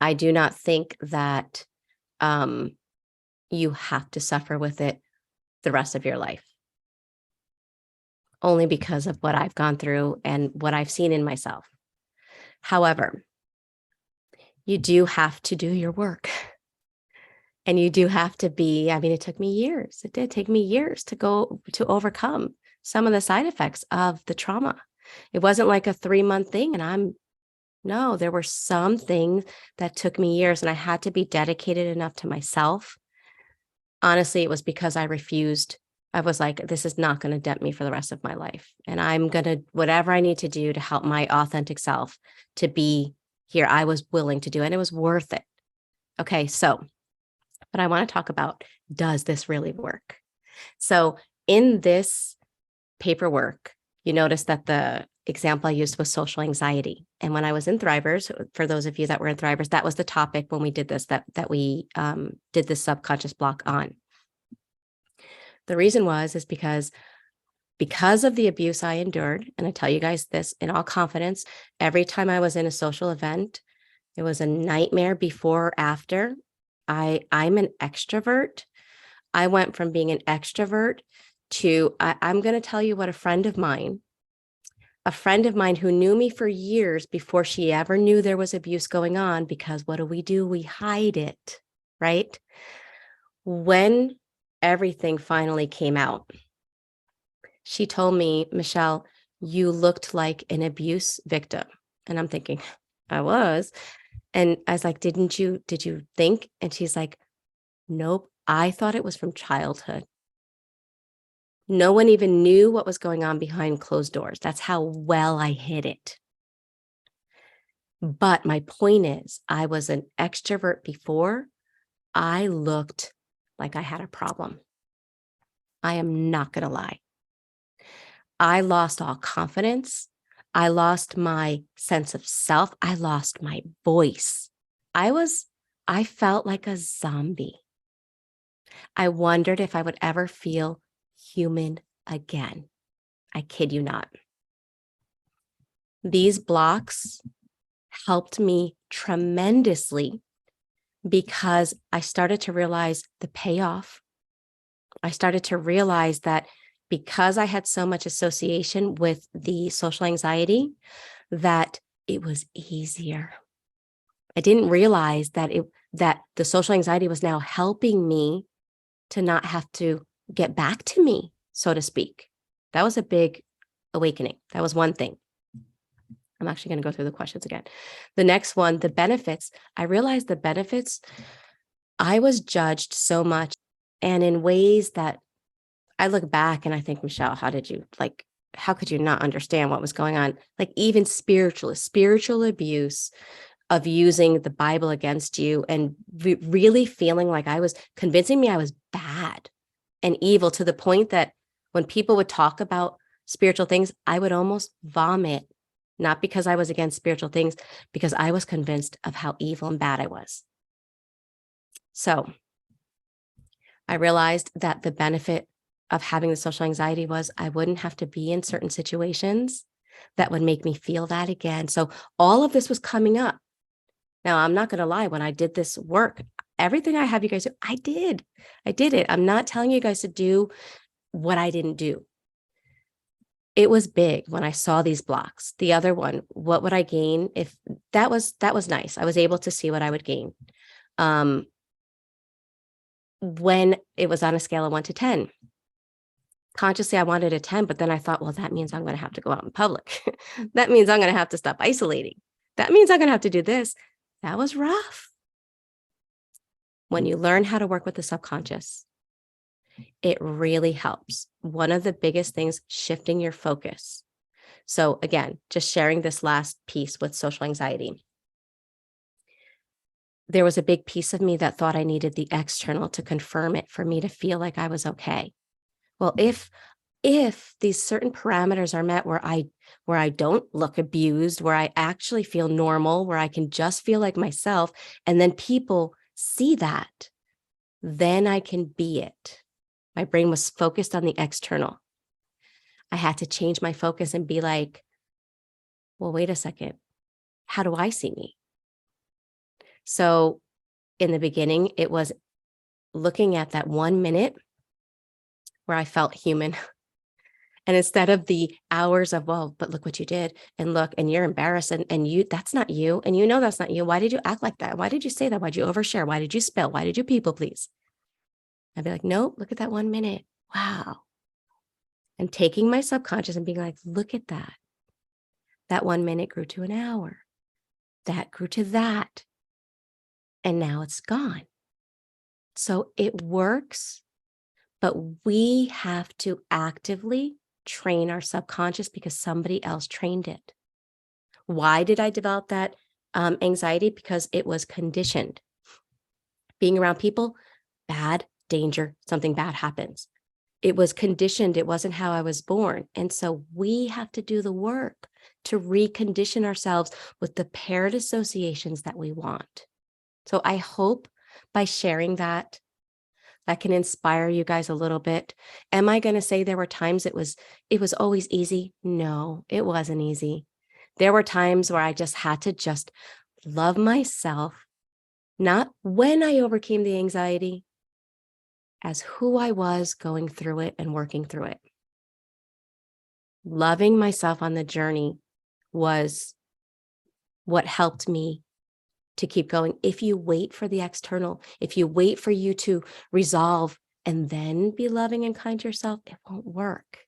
I do not think that you have to suffer with it the rest of your life, only because of what I've gone through and what I've seen in myself. However, you do have to do your work. And you do have to be, I mean, it took me years. It did take me years to overcome some of the side effects of the trauma. It wasn't like a 3-month thing. And no, there were some things that took me years, and I had to be dedicated enough to myself. Honestly, it was because I refused. I was like, this is not going to dent me for the rest of my life. And I'm going to, whatever I need to do to help my authentic self to be here, I was willing to do it. And it was worth it. Okay. So, but I want to talk about, does this really work? So in this paperwork, you notice that the example I used was social anxiety. And when I was in Thrivers, for those of you that were in Thrivers, that was the topic when we did this, that we did this subconscious block on. The reason is because of the abuse I endured, and I tell you guys this in all confidence, every time I was in a social event, it was a nightmare before or after. I'm an extrovert. I went from being an extrovert to, I'm going to tell you what a friend of mine who knew me for years before she ever knew there was abuse going on, because what do? We hide it, right? When everything finally came out, she told me, Michelle, you looked like an abuse victim. And I'm thinking, I was. And I was like, did you think? And she's like, nope, I thought it was from childhood. No one even knew what was going on behind closed doors. That's how well I hid it. But my point is, I was an extrovert before. I looked like I had a problem. I am not going to lie. I lost all confidence. I lost my sense of self. I lost my voice. I felt like a zombie. I wondered if I would ever feel human again. I kid you not. These blocks helped me tremendously because I started to realize the payoff. I started to realize that because I had so much association with the social anxiety, that it was easier. I didn't realize that the social anxiety was now helping me to not have to get back to me, so to speak. That was a big awakening. That was one thing. I'm actually going to go through the questions again. The next one, the benefits. I realized the benefits, I was judged so much, and in ways that I look back and I think, Michelle, how could you not understand what was going on? Like even spiritual abuse of using the Bible against you, and really feeling like convincing me I was bad and evil, to the point that when people would talk about spiritual things, I would almost vomit, not because I was against spiritual things, because I was convinced of how evil and bad I was. So I realized that the benefit of having the social anxiety was I wouldn't have to be in certain situations that would make me feel that again. So all of this was coming up. Now, I'm not going to lie, when I did this work, everything I have you guys do, I did it. I'm not telling you guys to do what I didn't do. It was big when I saw these blocks. The other one, what would I gain? If that was nice. I was able to see what I would gain. When it was on a scale of 1 to 10, consciously I wanted a 10, but then I thought, well, that means I'm going to have to go out in public. That means I'm going to have to stop isolating. That means I'm going to have to do this. That was rough. When you learn how to work with the subconscious, it really helps. One of the biggest things, shifting your focus. So again, just sharing this last piece with social anxiety. There was a big piece of me that thought I needed the external to confirm it for me to feel like I was okay. Well, if these certain parameters are met, where I don't look abused, where I actually feel normal, where I can just feel like myself, and then people see that, then I can be it. My brain was focused on the external. I had to change my focus and be like, well, wait a second. How do I see me? So in the beginning, it was looking at that 1 minute where I felt human. And instead of the hours of, well, but look what you did, and look, and you're embarrassed, and you, that's not you. And you know, that's not you. Why did you act like that? Why did you say that? Why'd you overshare? Why did you spill? Why did you people please? I'd be like, nope, look at that 1 minute. Wow. And taking my subconscious and being like, look at that. That 1 minute grew to an hour. That grew to that. And now it's gone. So it works, but we have to actively train our subconscious because somebody else trained it. Why did I develop that anxiety? Because it was conditioned. Being around people, bad, danger, something bad happens. It was conditioned. It wasn't how I was born. And so we have to do the work to recondition ourselves with the paired associations that we want. So I hope by sharing that, that can inspire you guys a little bit. Am I going to say there were times it was always easy? No, it wasn't easy. There were times where I just had to just love myself, not when I overcame the anxiety, as who I was going through it and working through it. Loving myself on the journey was what helped me to keep going. If you wait for the external, if you wait for you to resolve and then be loving and kind to yourself, it won't work.